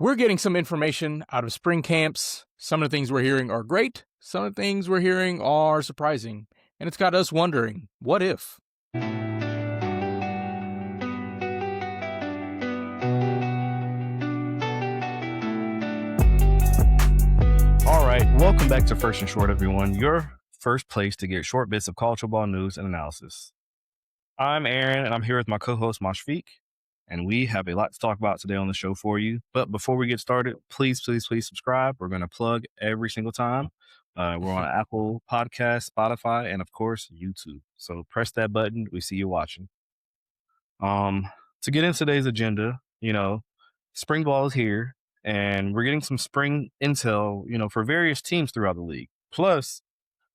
We're getting some information out of spring camps. Some of the things we're hearing are great. Some of the things we're hearing are surprising. And it's got us wondering, what if? All right, welcome back to First and Short, everyone. Your first place to get short bits of college football news and analysis. I'm Aaron, and I'm here with my co-host Mashfik, and we have a lot to talk about today on the show for you. But before we get started, please subscribe. We're going to plug every single time. We're on Apple Podcasts, Spotify, and of course YouTube. So press that button. We see you watching. To get into today's agenda, spring ball is here. And we're getting some spring intel, for various teams throughout the league. Plus,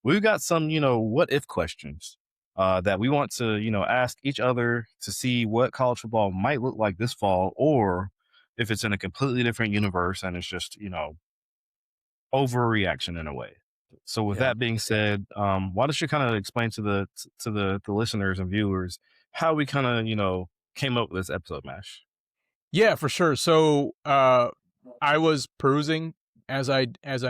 we've got some, what if questions that we want to, ask each other to see what college football might look like this fall, or if it's in a completely different universe and it's just, overreaction in a way. So with that being said, why don't you kind of explain to the listeners and viewers how we kind of, came up with this episode, Mash? Yeah, for sure. So I was perusing as I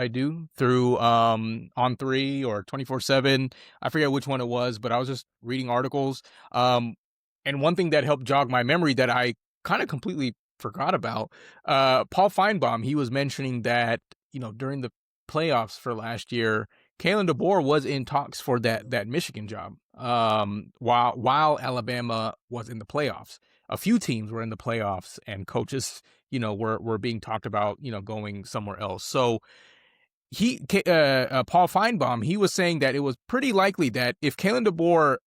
do through On3 or 24/7. I forget which one it was, but I was just reading articles. And one thing that helped jog my memory that I kind of completely forgot about, Paul Feinbaum, he was mentioning that, during the playoffs for last year, Kalen DeBoer was in talks for that Michigan job. While Alabama was in the playoffs. A few teams were in the playoffs and coaches, were being talked about, going somewhere else. So Paul Feinbaum, he was saying that it was pretty likely that if Kalen DeBoer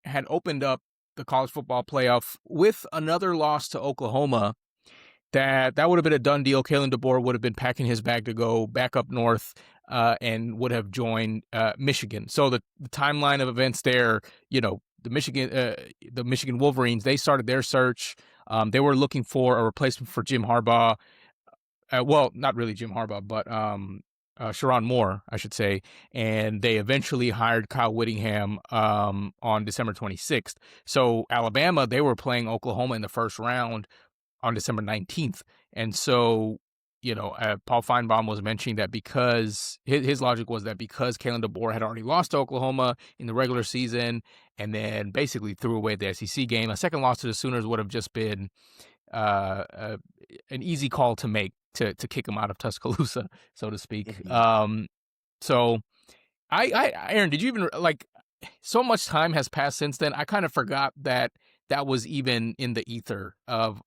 had opened up the college football playoff with another loss to Oklahoma, that would have been a done deal. Kalen DeBoer would have been packing his bag to go back up north and would have joined Michigan. So the timeline of events there, the Michigan Wolverines, they started their search. They were looking for a replacement for Jim Harbaugh. Well, not really Jim Harbaugh, but Sharon Moore, I should say. And they eventually hired Kyle Whittingham on December 26th. So Alabama, they were playing Oklahoma in the first round on December 19th. And so, Paul Feinbaum was mentioning that because his logic was that because Kalen DeBoer had already lost to Oklahoma in the regular season and then basically threw away the SEC game, a second loss to the Sooners would have just been an easy call to make to kick him out of Tuscaloosa, so to speak. Mm-hmm. So Aaron, did you even so much time has passed since then. I kind of forgot that was even in the ether of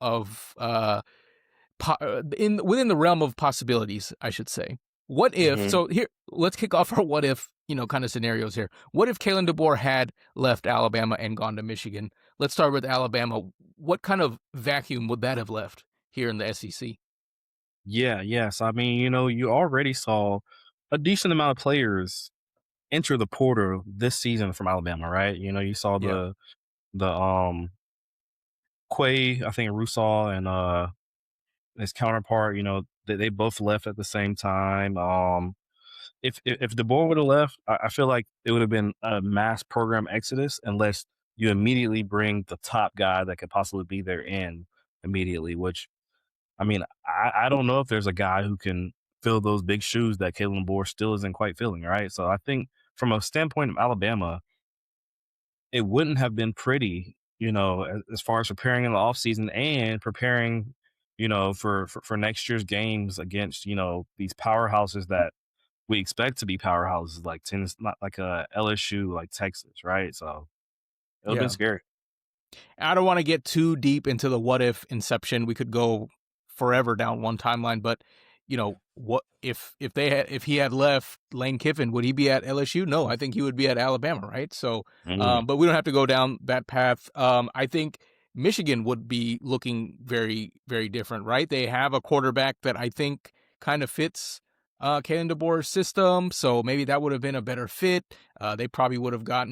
within the realm of possibilities, I should say. What if? Mm-hmm. So here, let's kick off our what if, kind of scenarios here. What if Kalen DeBoer had left Alabama and gone to Michigan? Let's start with Alabama. What kind of vacuum would that have left here in the SEC? Yes. I mean, you already saw a decent amount of players enter the portal this season from Alabama, right? You saw the Quay, I think Russaw and his counterpart, they both left at the same time. If DeBoer would have left, I feel like it would have been a mass program exodus unless you immediately bring the top guy that could possibly be there in immediately, which, I mean, I don't know if there's a guy who can fill those big shoes that Kalen DeBoer still isn't quite filling, right? So I think from a standpoint of Alabama, it wouldn't have been pretty, as far as preparing in the offseason and preparing, for next year's games against, these powerhouses that we expect to be powerhouses like Tennessee, not like LSU, like Texas, right? So it would have been scary. I don't want to get too deep into the what if inception. We could go forever down one timeline, but what if he had left Lane Kiffin, would he be at LSU? No, I think he would be at Alabama, right? So, but we don't have to go down that path. I think Michigan would be looking very, very different, right? They have a quarterback that I think kind of fits Kalen DeBoer's system, so maybe that would have been a better fit. They probably would have got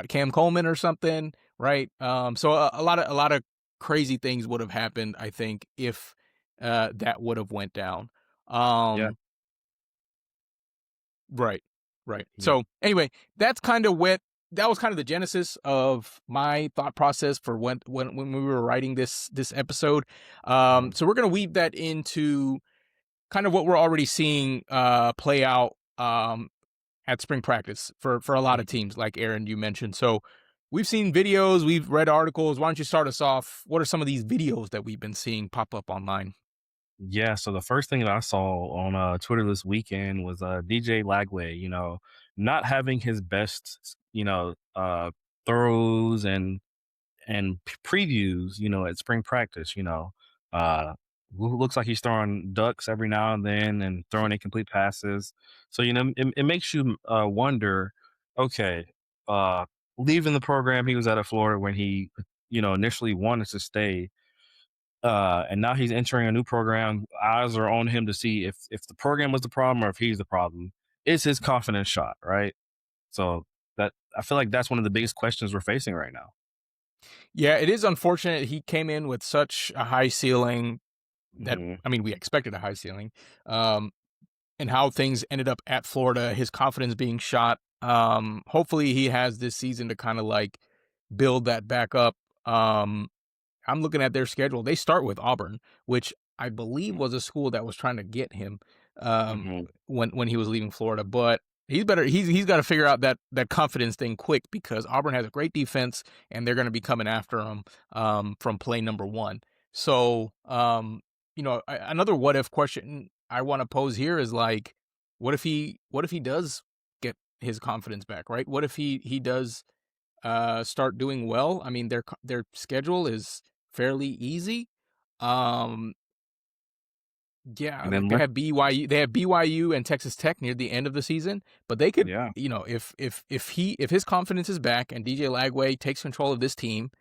Cam Coleman or something, right? So a lot of crazy things would have happened, I think, if that would have went down. Right. Yeah. So anyway, that's kind of that was kind of the genesis of my thought process for when we were writing this episode. Mhm. So we're gonna weave that into kind of what we're already seeing play out at spring practice for a lot of Mhm. teams, like Aaron you mentioned. So we've seen videos, we've read articles. Why don't you start us off? What are some of these videos that we've been seeing pop up online? Yeah, so the first thing that I saw on Twitter this weekend was DJ Lagway, not having his best, throws and previews, at spring practice, uh, looks like he's throwing ducks every now and then and throwing incomplete passes. So, it makes you wonder, okay, uh, leaving the program he was at Florida when he, initially wanted to stay. And now he's entering a new program. Eyes are on him to see if the program was the problem or if he's the problem. Is his confidence shot, right? So that I feel like that's one of the biggest questions we're facing right now. Yeah, it is unfortunate he came in with such a high ceiling that Hmm. I mean we expected a high ceiling. Um, and how things ended up at Florida, his confidence being shot. Hopefully he has this season to kind of like build that back up. Um, I'm looking at their schedule. They start with Auburn, which I believe was a school that was trying to get him Hmm. when he was leaving Florida. But he's better. He's got to figure out that confidence thing quick because Auburn has a great defense and they're going to be coming after him from play number one. So another what if question I want to pose here is like, what if he does get his confidence back, right? What if he does start doing well? I mean, their schedule is fairly easy. Um, yeah, And like then let they have BYU and Texas Tech near the end of the season, but they could, yeah, if his confidence is back and DJ Lagway takes control of this team,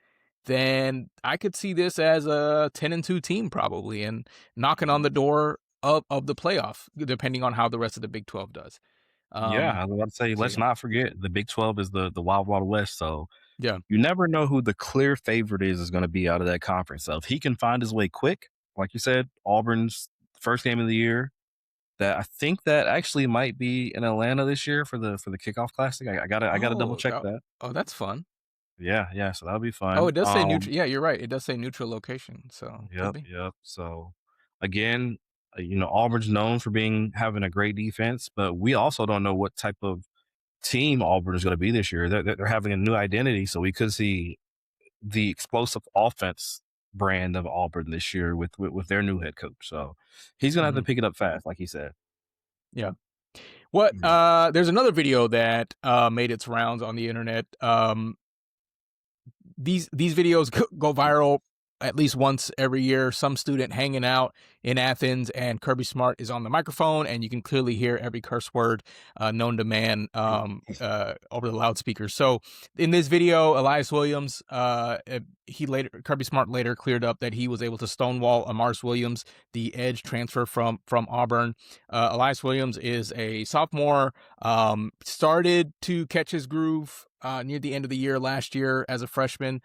then I could see this as a 10-2 team probably and knocking on mhm, the door of the playoff, depending on how the rest of the Big 12 does. yeah. Um, I was about to say, so let's yeah, not forget the Big 12 is the Wild Wild West. So yeah. you never know who the clear favorite is going to be out of that conference. So if he can find his way quick, like you said, Auburn's first game of the year, that I think that actually might be in Atlanta this year for the kickoff classic. I gotta double Oh, check that. that's fun. Yeah, yeah. So that'll be Oh, fun. it does say neutral. Yeah, you're right. It does say neutral location, so could Yep, be. yep. So again, Auburn's known for having a great defense, but we also don't know what type of team Auburn is going to be this year. They're having a new identity, so we could see the explosive offense brand of Auburn this year with their new head coach. So he's gonna have to Mhm. pick it up fast, like he said. Yeah. What Mhm. there's another video that made its rounds on the internet. These videos go viral at least once every year. Some student hanging out in Athens, and Kirby Smart is on the microphone, and you can clearly hear every curse word known to man over the loudspeakers. So in this video, Elias Williams, Kirby Smart later cleared up that he was able to stonewall Amars Williams, the edge transfer from Auburn. Elias Williams is a sophomore. Started to catch his groove near the end of the year last year as a freshman.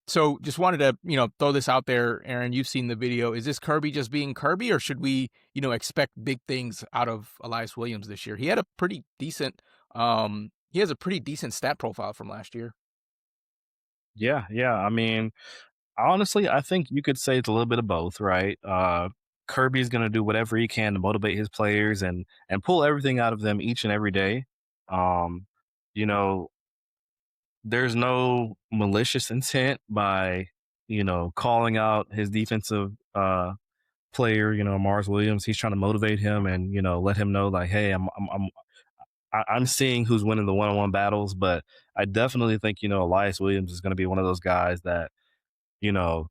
So just wanted to, throw this out there, Aaron. You've seen the video. Is this Kirby just being Kirby, or should we, expect big things out of Elias Williams this year? He has a pretty decent stat profile from last year. Yeah, yeah. I mean, honestly, I think you could say it's a little bit of both, right? Kirby's going to do whatever he can to motivate his players and pull everything out of them each and every day. Um, you know, there's no malicious intent by calling out his defensive player. Mars Williams. He's trying to motivate him and let him know like, hey, I'm seeing who's winning the one-on-one battles, but I definitely think Elias Williams is going to be one of those guys that you know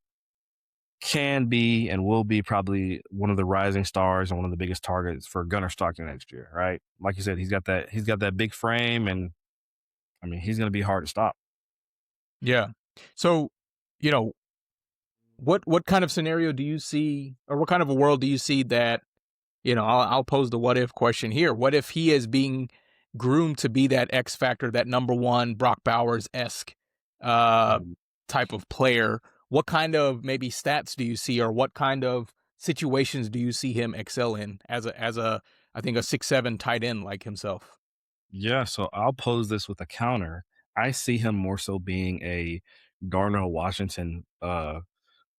can be and will be probably one of the rising stars and one of the biggest targets for Gunnar Stockton next year, right? Like you said, he's got that big frame, and I mean he's going to be hard to stop. Yeah. So, you know, what kind of scenario do you see, or what kind of a world do you see that I'll pose the what if question here. What if he is being groomed to be that X factor, that number one Brock Bowers esque uh, Mhm. type of player? What kind of maybe stats do you see, or what kind of situations do you see him excel in I think a 6'7" tight end like himself? Yeah, so I'll pose this with a counter. I see him more so being a Darnell Washington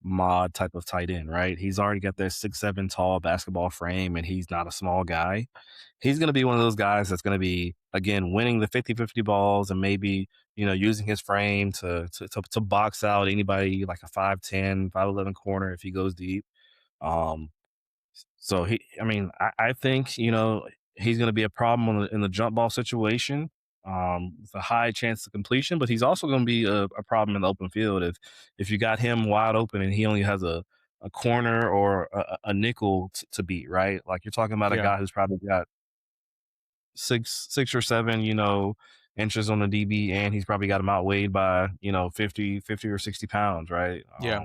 mod type of tight end, right? He's already got that 6'7" tall basketball frame and he's not a small guy. He's going to be one of those guys that's going to be, again, winning the 50-50 balls and maybe, using his frame to box out anybody like a 5'10", 5'11" corner if he goes deep. Um, so I think, he's going to be a problem in the jump ball situation. With a high chance of completion, but he's also going to be a problem in the open field if you got him wide open and he only has a corner or a nickel to beat, right? Like you're talking about a Yeah, guy who's probably got 6 or 7, inches on the DB, and he's probably got him outweighed by 50 or 60 pounds, right? yeah.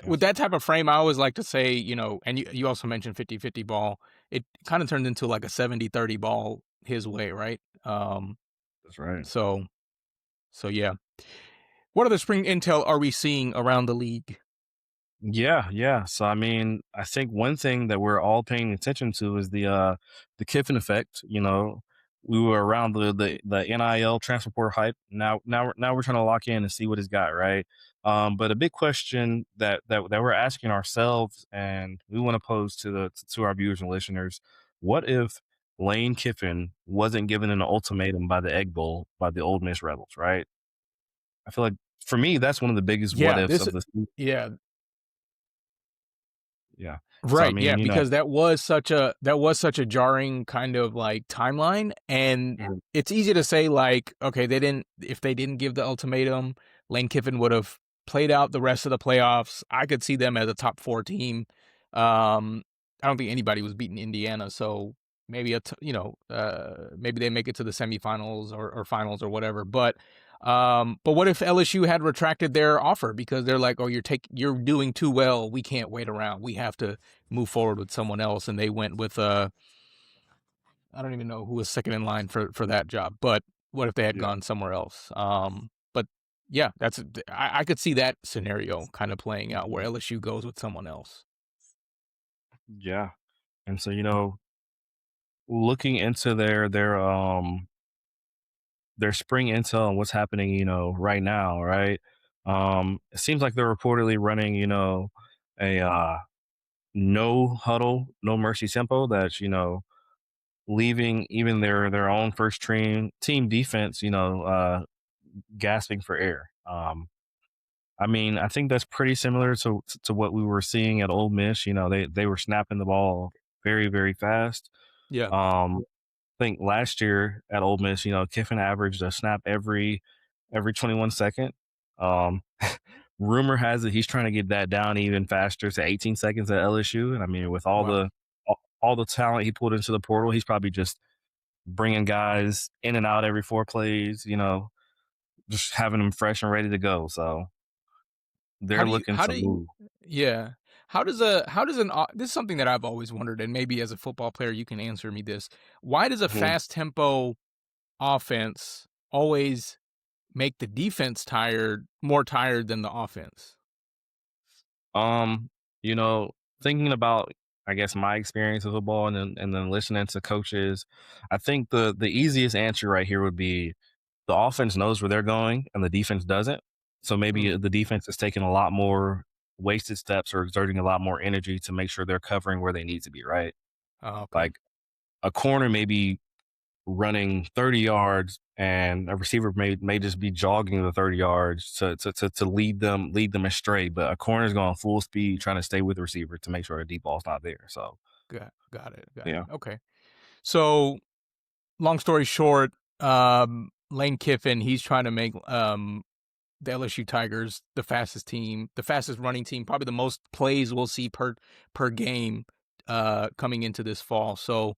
With Yes, that type of frame, I always like to say, and you also mentioned 50-50 ball. It kind of turns into like a 70-30 ball his way, right? that's right. So yeah. What other spring intel are we seeing around the league? Yeah, yeah. So I think one thing that we're all paying attention to is the Kiffin effect. We were around the NIL transfer portal hype. Now we're trying to lock in and see what he's got, right? But a big question that we're asking ourselves and we want to pose to our viewers and listeners: what if Lane Kiffin wasn't given an ultimatum by the Egg Bowl by the Ole Miss Rebels, right? I feel like for me that's one of the biggest what Yeah, ifs this of the season. yeah, Yeah. So right, yeah, because that was such a jarring kind of like timeline, and Mhm. it's easy to say like, okay, if they didn't give the ultimatum, Lane Kiffin would have played out the rest of the playoffs. I could see them as a top 4 team. I don't think anybody was beating Indiana, so maybe maybe they make it to the semifinals or finals or whatever. But what if LSU had retracted their offer because they're like, "Oh, you're doing too well. We can't wait around. We have to move forward with someone else." And they went with I don't even know who was second in line for that job. But what if they had Yeah. gone somewhere else? But yeah, I could see that scenario kind of playing out where LSU goes with someone else. Yeah. And so, looking into their spring intel and what's happening, right now, right? It seems like they're reportedly running, a no huddle, no mercy tempo that's, leaving even their own first team defense, gasping for air. I think that's pretty similar to what we were seeing at Ole Miss. They were snapping the ball very, very fast. Yeah. Um, I think last year at Ole Miss, Kiffin averaged a snap every 21 second. Um, rumor has it he's trying to get that down even faster to 18 seconds at LSU. And with Wow. all the talent he pulled into the portal, he's probably just bringing guys in and out every 4 plays. Just having them fresh and ready to go. So How they're do you looking how to do you move. yeah. How does this is something that I've always wondered, and maybe as a football player you can answer me this. Why does a Mhm. fast tempo offense always make the defense more tired than the offense? Um, you know, thinking about, I guess, my experience with football and then listening to coaches, I think the easiest answer right here would be the offense knows where they're going and the defense doesn't. So maybe Mm. the defense is taking a lot more wasted steps or exerting a lot more energy to make sure they're covering where they need to be, right? Oh, okay. Like a corner may be running 30 yards and a receiver may just be jogging the 30 yards to lead them astray, but a corner's going full speed trying to stay with the receiver to make sure the deep ball's not there. So Got it. Got it. yeah. Okay. So, long story short, Lane Kiffin, he's trying to make the LSU Tigers the fastest team, the fastest running team, probably the most plays we'll see per game coming into this fall. So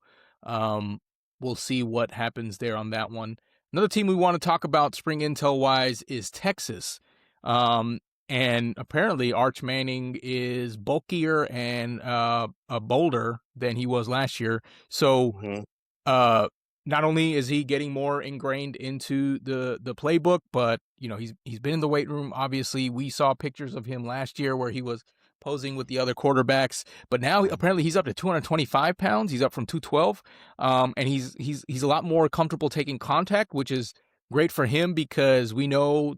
we'll see what happens there on that one. Another team we want to talk about spring intel wise is Texas. Um, and apparently Arch Manning is bulkier and a bolder than he was last year. So Mhm. uh, not only is he getting more ingrained into the playbook, but he's been in the weight room. Obviously, we saw pictures of him last year where he was posing with the other quarterbacks. But now apparently he's up to 225 pounds. He's up from 212, and he's a lot more comfortable taking contact, which is Great for him because we know,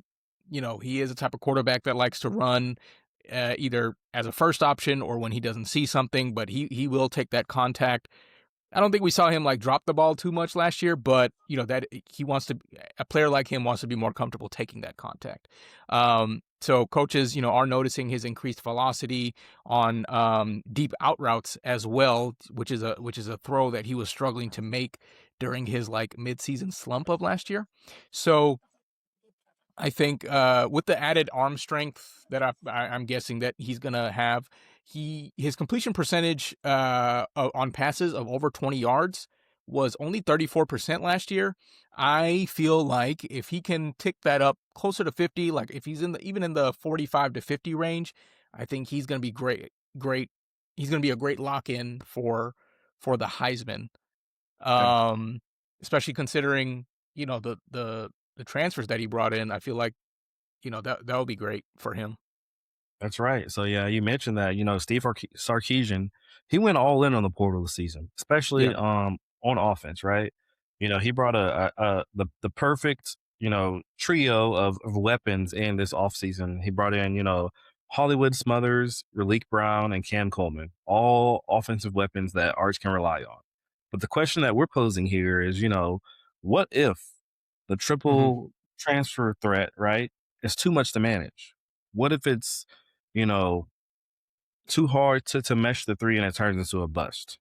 he is a type of quarterback that likes to run either as a first option or when he doesn't see something, but he will take that contact. I don't think we saw him like drop the ball too much last year, but that he wants to. A player like him wants to be more comfortable taking that contact. So coaches, are noticing his increased velocity on deep out routes as well, which is a throw that he was struggling to make during his like midseason slump of last year. So I think with the added arm strength that I'm guessing that he's gonna have, his completion percentage on passes of over 20 yards was only 34% last year. I feel like if he can tick that up closer to 50, like if he's even in the 45 to 50 range, I think he's gonna be great. Great, he's gonna be a great lock in for the Heisman. Yeah. Um, Especially considering the transfers that he brought in. I feel like that would be great for him. That's right. So yeah, you mentioned that, Steve Sarkisian, he went all in on the portal this season, Yeah. especially on offense, right? He brought the perfect, trio of weapons in this offseason. He brought in, Hollywood Smothers, Raleek Brown, and Cam Coleman, all offensive weapons that Arch can rely on. But the question that we're posing here is, what if the Hmm. triple transfer threat, right, is too much to manage? What if it's, you know, too hard to mesh the three and it turns into a bust?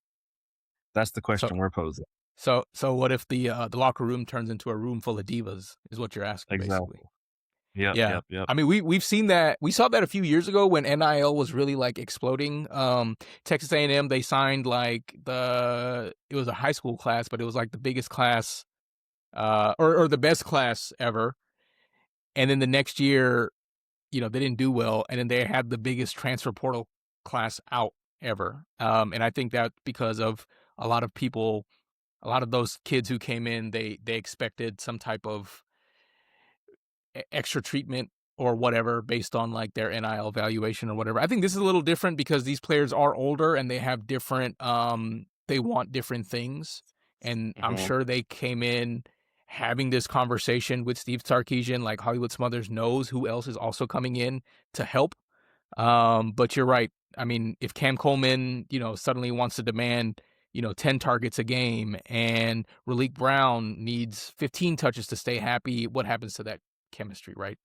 That's the So question we're posing. so what if the locker room turns into a room full of divas? Is what you're asking, basically. Exactly. Yep, Yeah. yep, yep. I mean, we've seen that. We saw that a few years ago when NIL was really like exploding. Texas A&M, they signed like it was a high school class, but it was like the biggest class, or the best class ever. And then the next year, they didn't do well, and then they had the biggest transfer portal class out ever. And I think that because of a lot of people, a lot of those kids who came in, they expected some type of extra treatment or whatever based on like their NIL valuation or whatever. I think this is a little different because these players are older and they have different they want different things. And I'm Mhm. sure they came in having this conversation with Steve Sarkisian, like Hollywood Smothers knows who else is also coming in to help. But you're right. I mean, if Cam Coleman, suddenly wants to demand, 10 targets a game and Raleek Brown needs 15 touches to stay happy, what happens to that chemistry, right?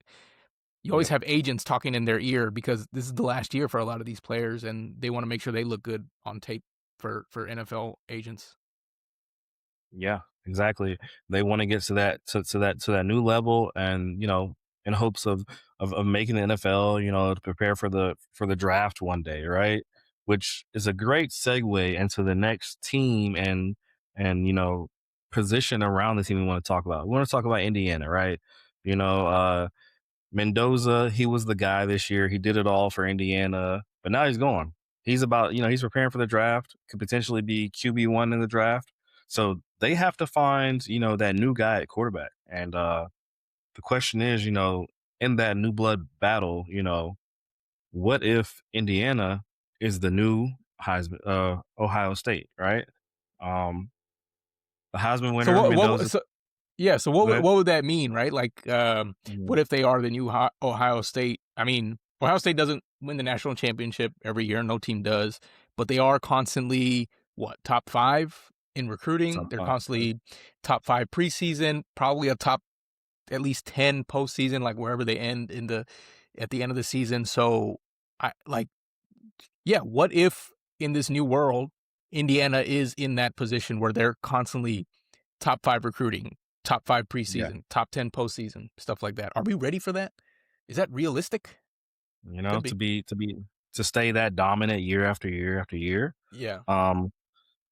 You always Yep. have agents talking in their ear because this is the last year for a lot of these players and they want to make sure they look good on tape for NFL agents. Yeah, exactly. They want to get to that new level, and in hopes of making the NFL, to prepare for the draft one day, right? Which is a great segue into the next team and position around the team we want to talk about. We want to talk about Indiana, right? You know, Mendoza, he was the guy this year. He did it all for Indiana, but now he's gone. He's preparing for the draft, could potentially be QB1 in the draft. So they have to find, that new guy at quarterback. And the question is, in that new blood battle, what if Indiana is the new Heisman, Ohio State, right? Um, the Heisman So winner, what Mendoza. so Yeah, so what Go would ahead. what would that mean, right? Like, Mhm. what if they are the new Ohio State? I mean, Ohio State doesn't win the national championship every year, no team does, but they are constantly top 5 in recruiting. Top They're five, right? constantly top 5 preseason, probably a top at least 10 postseason, like wherever they end at the end of the season. So I like, yeah, what if in this new world, Indiana is in that position where they're constantly top 5 recruiting, top 5 Yeah. preseason, top 10 postseason, stuff like that. Are we ready for that? Is that realistic? Could To be. to stay that dominant year after year after year. Yeah. Um,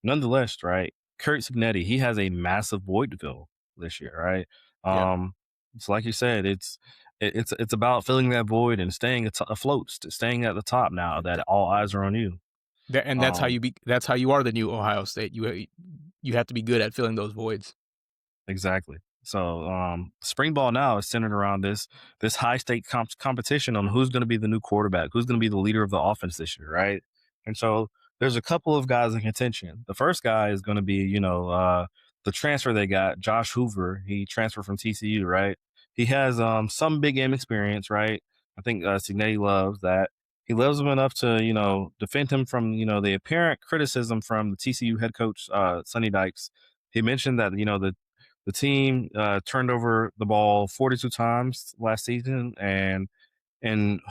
Nonetheless, right? Kurt Signetti, he has a massive void to fill this year, right? Yeah. So like you said, it's about filling that void and staying afloat, staying at the top now that Th- all eyes are on you. and Um, that's how you are the new Ohio State. You have to be good at filling those voids. Exactly. So, spring ball now is centered around this high stake competition on who's going to be the new quarterback, who's going to be the leader of the offense this year, right? And so there's a couple of guys in contention. The first guy is going to be, the the transfer they got, Josh Hoover, he transferred from TCU, right? He has some big game experience, right? I think Signetti loves that. He loves him enough to, defend him from, the apparent criticism from the TCU head coach, Sonny Dykes. He mentioned that, the team turned over the ball 42 times last season, and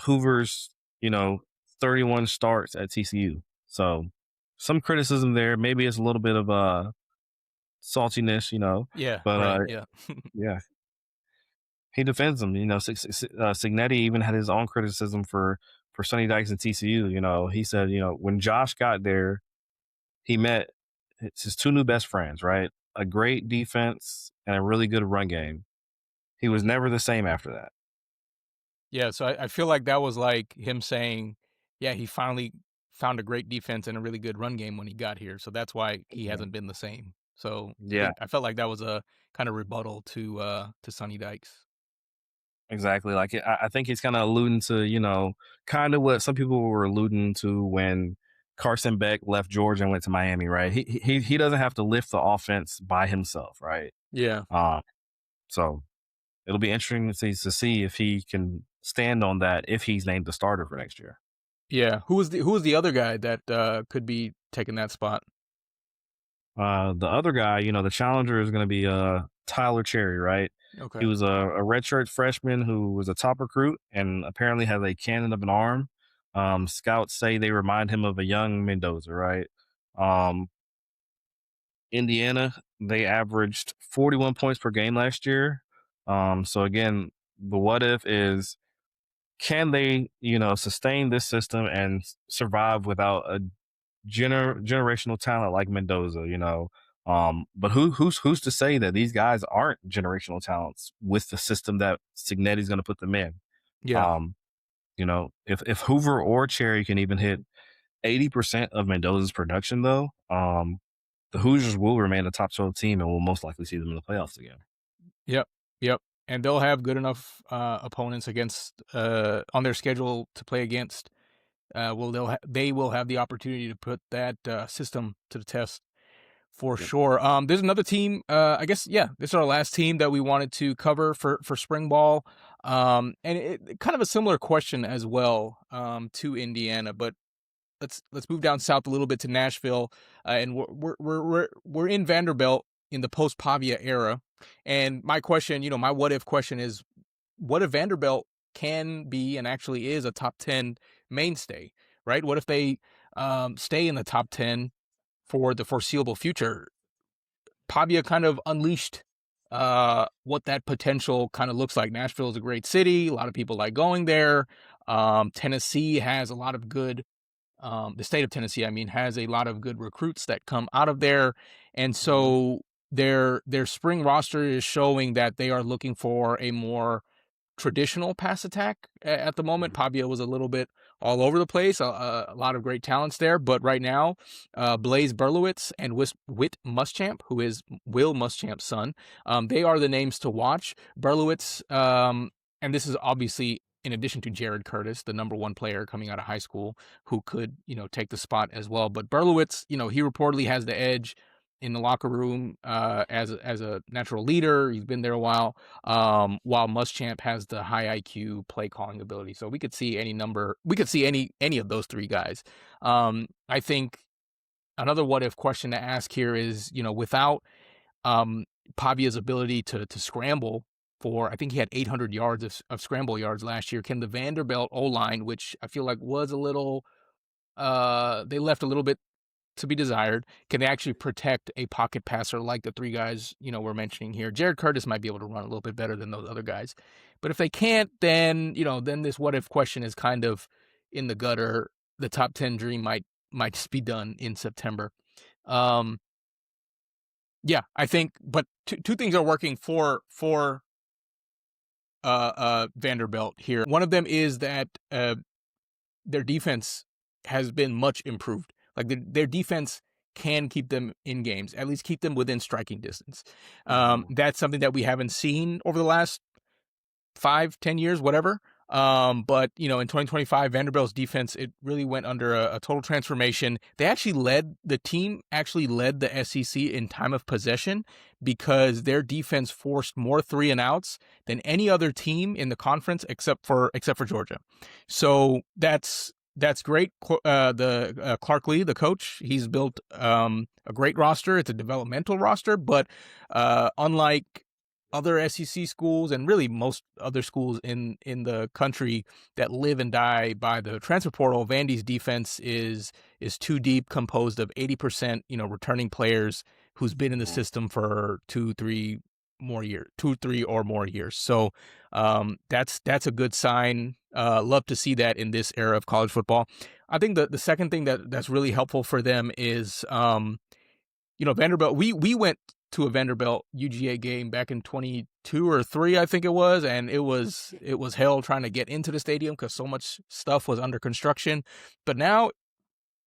Hoover's, 31 starts at TCU. So some criticism there. Maybe it's a little bit of saltiness, Yeah, but right. Yeah. yeah, he defends them. Signetti even had his own criticism for Sonny Dykes and TCU. He said, when Josh got there, he met his two new best friends, right? A great defense and a really good run game. He was never the same after that. Yeah, so I feel like that was like him saying, yeah, he finally found a great defense and a really good run game when he got here. So that's why he Yeah. hasn't been the same. So Yeah, I felt like that was a kind of rebuttal to Sonny Dykes. exactly. Like I think he's kind of alluding to, kind of what some people were alluding to when Carson Beck left Georgia and went to Miami, right? He doesn't have to lift the offense by himself, right? Yeah. Um, so it'll be interesting to see if he can stand on that if he's named the starter for next year. Yeah. Who was the other guy that could be taking that spot? The other guy, the challenger is going to be Tyler Cherry, right? He Okay. was a redshirt freshman who was a top recruit and apparently has a cannon of an arm. Scouts say they remind him of a young Mendoza, right? Um, Indiana, they averaged 41 points per game last year. So again, the what if is, can they, sustain this system and survive without a generational talent like Mendoza, but who's to say that these guys aren't generational talents with the system that Signetti's going to put them in? Yeah. Um, if Hoover or Cherry can even hit 80% of Mendoza's production, though, the Hoosiers will remain a top 12 team and will most likely see them in the playoffs again. Yep. Yep. And they'll have good enough opponents against on their schedule to play against. Well, they will have the opportunity to put that system to the test for Yep. sure. There's another team. I guess yeah, this is our last team that we wanted to cover for spring ball. And kind of a similar question as well to Indiana, but let's move down south a little bit to Nashville, and we're in Vanderbilt in the post Pavia era. And my question, my what if question is, what if Vanderbilt can be and actually is a top 10 mainstay, right? What if they stay in the top 10 for the foreseeable future? Pavia kind of unleashed what that potential kind of looks like. Nashville is a great city. A lot of people like going there. Tennessee has a lot of good the state of Tennessee, I mean, has a lot of good recruits that come out of there. And Mhm. so their spring roster is showing that they are looking for a more traditional pass attack at the moment. Mhm. Pavia was a little bit all over the place. A lot of great talents there, but right now, Blaze Berlowitz and Whit Muschamp, who is Will Muschamp's son, they are the names to watch. Berlowitz, and this is obviously in addition to Jared Curtis, the number one player coming out of high school, who could take the spot as well. But Berlowitz, he reportedly has the edge in the locker room as a natural leader. He's been there a while Muschamp has the high IQ play calling ability. So we could see any of those three guys. I think another what if question to ask here is, without um, Pavia's ability to scramble for, I think he had 800 yards of scramble yards last year. Can the Vanderbilt O line, which I feel like was a little, they left a little bit to be desired. Can they actually protect a pocket passer like the three guys, we're mentioning here? Jared Curtis might be able to run a little bit better than those other guys. But if they can't, then, then this what if question is kind of in the gutter. The top 10 dream might just be done in September. Um, yeah, I think, but two things are working for Vanderbilt here. One of them is that their defense has been much improved. Like their defense can keep them in games, at least keep them within striking distance. Mhm. That's something that we haven't seen over the last 5, 10 years, whatever. But in 2025, Vanderbilt's defense, it really went under a total transformation. The team actually led the SEC in time of possession because their defense forced more 3-and-outs than any other team in the conference except for Georgia. So that's great. The Clark Lee, the coach, he's built a great roster. It's a developmental roster, but unlike other SEC schools and really most other schools in the country that live and die by the transfer portal, Vandy's defense is too deep, composed of 80% returning players who's been in the system for 2-3 more years, 2-3 or more years. So that's a good sign. Love to see that in this era of college football. I think the second thing that's really helpful for them is Vanderbilt. We went to a Vanderbilt UGA game back in 22 or 3, I think it was, and it was hell trying to get into the stadium because so much stuff was under construction. But now,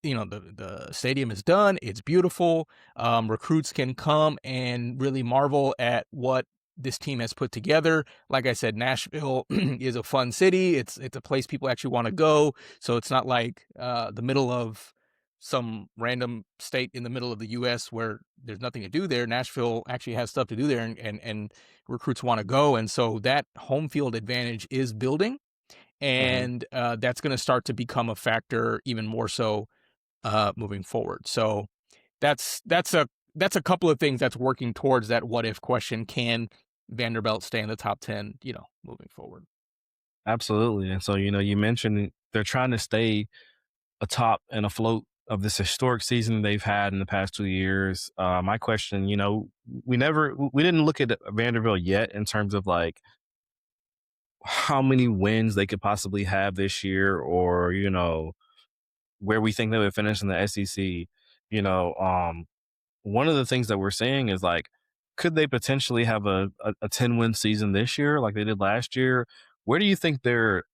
the stadium is done. It's beautiful. Recruits can come and really marvel at what this team has put together. Like I said, Nashville is a fun city. It's a place people actually want to go. So it's not like the middle of some random state in the middle of the U.S. where there's nothing to do there. Nashville actually has stuff to do there, and recruits want to go. And so that home field advantage is building, and that's going to start to become a factor even more so moving forward. So that's a couple of things that's working towards that what if question. Can Vanderbilt stay in the top 10, moving forward? Absolutely. And so, you mentioned they're trying to stay atop and afloat of this historic season they've had in the past 2 years. My question, we didn't look at Vanderbilt yet in terms of like how many wins they could possibly have this year, or where we think they would finish in the SEC. One of the things that we're seeing is like, could they potentially have a 10-win season this year like they did last year? Where do you think their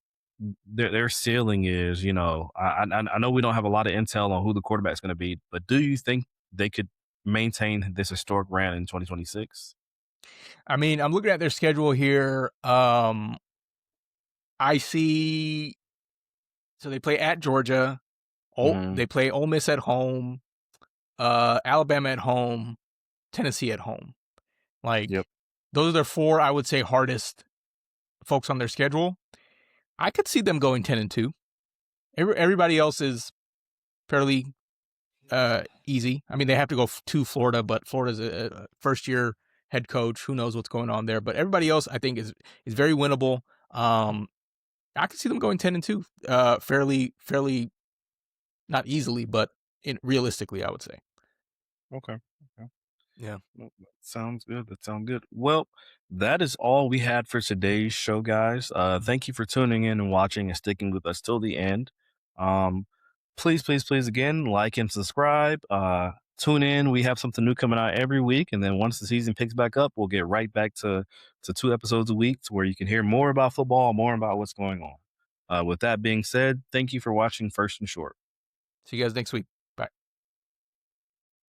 ceiling is? I know we don't have a lot of intel on who the quarterback's going to be, but do you think they could maintain this historic run in 2026? I mean, I'm looking at their schedule here. I see. So they play at Georgia. Mm-hmm. They play Ole Miss at home, Alabama at home, Tennessee at home. Yep. Like, those are their 4, I would say, hardest folks on their schedule. I could see them going 10-2. Everybody else is fairly easy. I mean, they have to go to Florida, but Florida's a first-year head coach. Who knows what's going on there? But everybody else, I think, is very winnable. I could see them going 10-2, fairly, not easily, but realistically, I would say. Okay. Yeah. Well, that sounds good. That sounds good. Well, that is all we had for today's show, guys. Thank you for tuning in and watching and sticking with us till the end. Um, please, again, like and subscribe. Tune in. We have something new coming out every week, and then once the season picks back up, we'll get right back to 2 episodes a week, to where you can hear more about football, more about what's going on. With that being said, thank you for watching First and Short. See you guys next week.